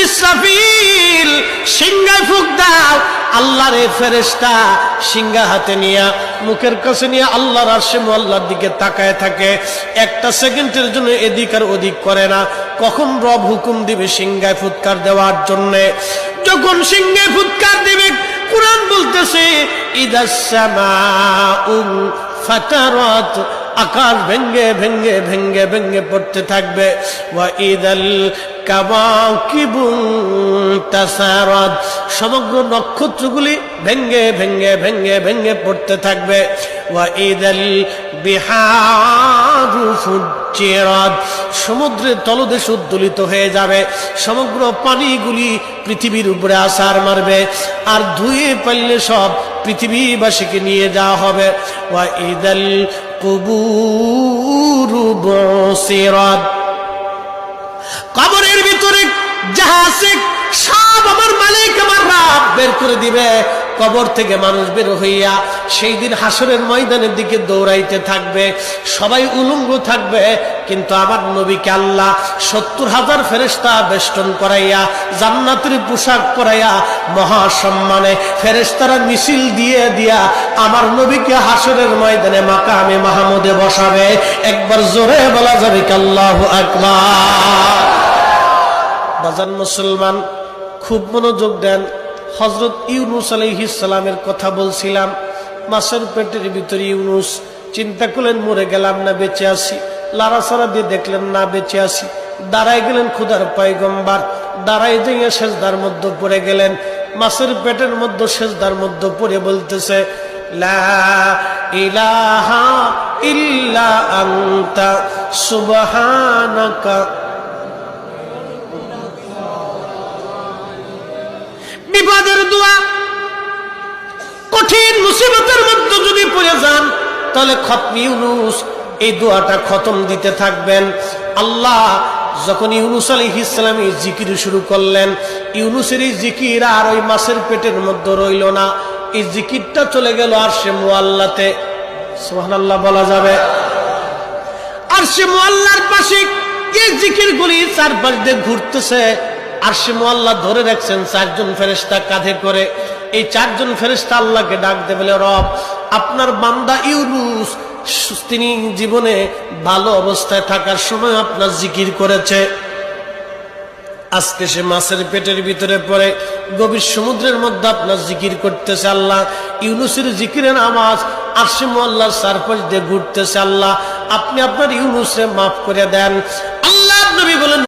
ইসরাফিল সিংহায় ফুঁক দাও। আল্লাহর এই ফেরেশতা সিংহা হাতে নিয়ে মুখের কাছে নিয়ে আল্লাহর আরশে মুআল্লার দিকে তাকায় থাকে, একটা সেকেন্ডের জন্য এদিক আর ওদিক করে না। কখন রব হুকুম দিবে সিংহায় ফুৎকার দেওয়ার জন্য, যখন সিংহায় ফুৎকার দিবে কুরআন বলতেছে ইদাস সামাউ ফাতারাত, আকাশ ভেঙ্গে ভেঙ্গে ভেঙ্গে ভেঙ্গে পড়তে থাকবে। ওয়া ইদাল কাওয়াকিবু তাসারাত, সমগ্র নক্ষত্রগুলি ভেঙ্গে ভেঙ্গে ভেঙ্গে ভেঙ্গে পড়তে থাকবে। ওয়া ইদাল বিহারু ফুজ্জিরাত, সমুদ্রের তলদেশ উদ্দোলিত হয়ে যাবে, সমগ্র পানিগুলি পৃথিবীর উপরে আছাড় মারবে, আর ধুয়ে পারলে সব পৃথিবীবাসীকে নিয়ে যাওয়া হবে। ওয়া ইদাল কুবুরু বুসিরাত, কবরের ভিতরে যাহা আছে সব আমার মালিক আমার রব বের করে দিবে। কবর থেকে মানুষ বের হইয়া সেই দিন হাসরের ময়দানের দিকে দৌড়াইতে থাকবে, সবাই উলঙ্গ থাকবে, কিন্তু আমার নবীকে আল্লাহ ৭০,০০০ ফেরেশতা বেষ্টন করাইয়া জান্নাতের পোশাক পরাইয়া মহাসম্মানে ফেরেশতারা মিছিল দিয়ে দিয়া আমার নবীকে হাসরের ময়দানে মাকামে মাহমুদে বসাবে। একবার জোরে বলা যাবে কি আল্লাহু আকবার। বাজান মুসলমান, খুব মনোযোগ দেন। হযরত ইউনূস আলাইহিস সালামের কথা বলছিলাম, মাছের পেটের ভিতরে ইউনূস। চিন্তা করলেন মরে গেলাম না বেঁচে আছি, লাড়াচাড়া দিয়ে দেখলেন না বেঁচে আছি, দাঁড়াই গেলেন খোদার পয়গম্বর, দাঁড়াই দিয়ে সেজদার মধ্যে পড়ে গেলেন। মাছের পেটের মধ্যে সেজদার মধ্যে পড়ে বলতেছে লা ইলাহা ইল্লা আনতা সুবহানাকা। বিপদের দোয়া, কঠিন মুসিবতের মধ্যে যদি পড়ে যান তাহলে খতম ইউনূস এই দোয়াটা খতম দিতে থাকবেন। আল্লাহ যখন ইউনূস আলাইহিস সালাম এই জিকির শুরু করলেন, ইউনূসের এই জিকির আর ওই মাছের পেটের মধ্যে রইল না, এই জিকিরটা চলে গেল আরশে মুআল্লাতে। সুবহানাল্লাহ বলা যাবে। আরশে মুআল্লার পাশে এই জিকিরগুলি চারপাশ দিয়ে ঘুরতেছে। আরশে মুআল্লা ধরে রাখছেন ৪ জন ফেরেশতা কাঁধে করে। এই ৪ জন ফেরেশতা আল্লাহকে ডাক দেবে, বলে রব আপনার বান্দা ইউনূস তিনি জীবনে ভালো অবস্থায় থাকার সময় আপনার জিকির করেছে, আজকে সে মাছের পেটের ভিতরে পড়ে গভীর সমুদ্রের মধ্যে আপনার জিকির করতেছে। আল্লাহ ইউনূসের জিকিরের আওয়াজ আরশে মুআল্লার চারপাশ দিয়ে ঘুরতেছে। আল্লাহ আপনি আপনার ইউনূসকে মাফ করে দেন।